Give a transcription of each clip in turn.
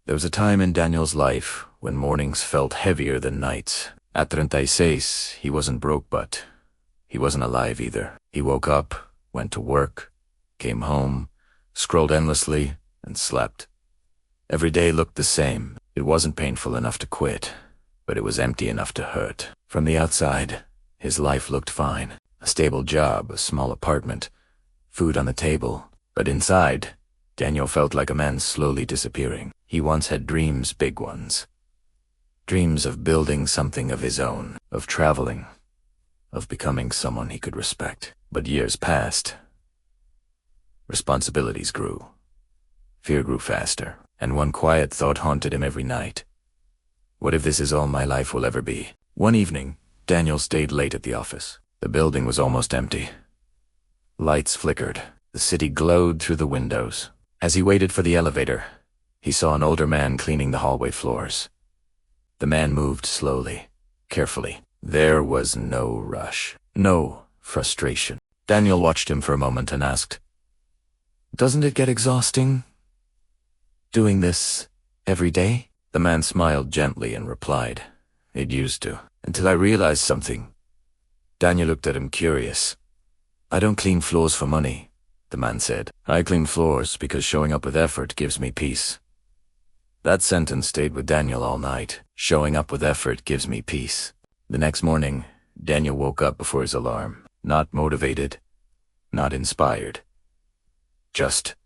There was a time in Daniel's life when mornings felt heavier than nights. At 36, he wasn't broke, but he wasn't alive either. He woke up, went to work, came home, scrolled endlessly, and slept. Every day looked the same. It wasn't painful enough to quit, but it was empty enough to hurt. From the outside, his life looked fine. A stable job, a small apartment, food on the table. But inside, Daniel felt like a man slowly disappearing. He once had dreams, big ones. Dreams of building something of his own, of traveling, of becoming someone he could respect. But years passed. Responsibilities grew. Fear grew faster, and one quiet thought haunted him every night. What if this is all my life will ever be? One evening, Daniel stayed late at the office. The building was almost empty. Lights flickered. The city glowed through the windows. As he waited for the elevator, he saw an older man cleaning the hallway floors. The man moved slowly, carefully. There was no rush, no frustration. Daniel watched him for a moment and asked, "Doesn't it get exhausting doing this every day?" The man smiled gently and replied, "It used to, until I realized something." Daniel looked at him curious. "I don't clean floors for money," the man said. "I clean floors because showing up with effort gives me peace." That sentence stayed with Daniel all night. Showing up with effort gives me peace. The next morning, Daniel woke up before his alarm. Not motivated, not inspired. Just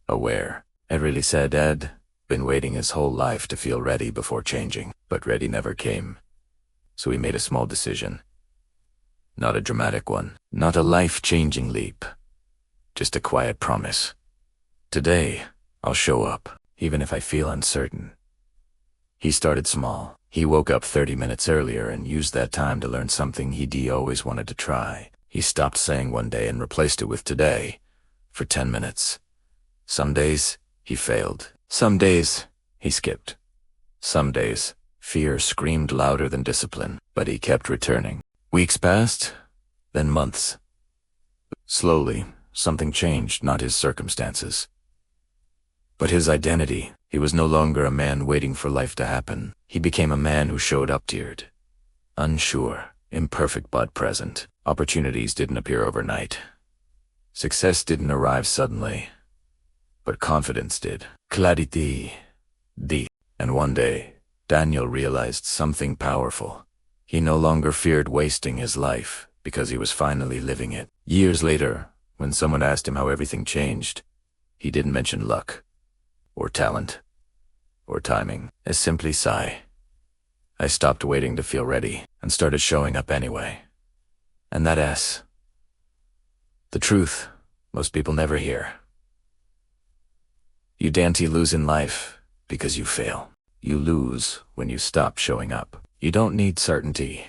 aware. Ed really said Ed been waiting his whole life to feel ready before changing, but ready never came. So he made a small decision. Not a dramatic one, not a life-changing leap. Just a quiet promise. Today, I'll show up, even if I feel uncertain. He started small. He woke up 30 minutes earlier and used that time to learn something he'd always wanted to try. He stopped saying one day and replaced it with today for 10 minutes. Some days, he failed. Some days, he skipped. Some days, fear screamed louder than discipline, but he kept returning. Weeks passed, then months. Slowly, something changed, not his circumstances, but his identity. He was no longer a man waiting for life to happen. He became a man who showed up tired, unsure, imperfect but present. Opportunities didn't appear overnight. Success didn't arrive suddenly, but confidence did. Clarity. And one day, Daniel realized something powerful. He no longer feared wasting his life because he was finally living it. Years later, when someone asked him how everything changed, he didn't mention luck, or talent, or timing. As simply sigh. I stopped waiting to feel ready and started showing up anyway. And that's the truth most people never hear. You don't lose in life because you fail. You lose when you stop showing up. You don't need certainty.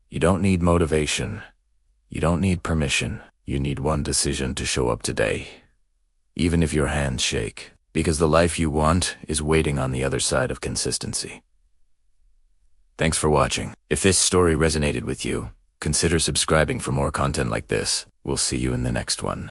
You don't need motivation. You don't need permission. You need one decision to show up today, even if your hands shake, because the life you want is waiting on the other side of consistency. Thanks for watching. If this story resonated with you, consider subscribing for more content like this. We'll see you in the next one.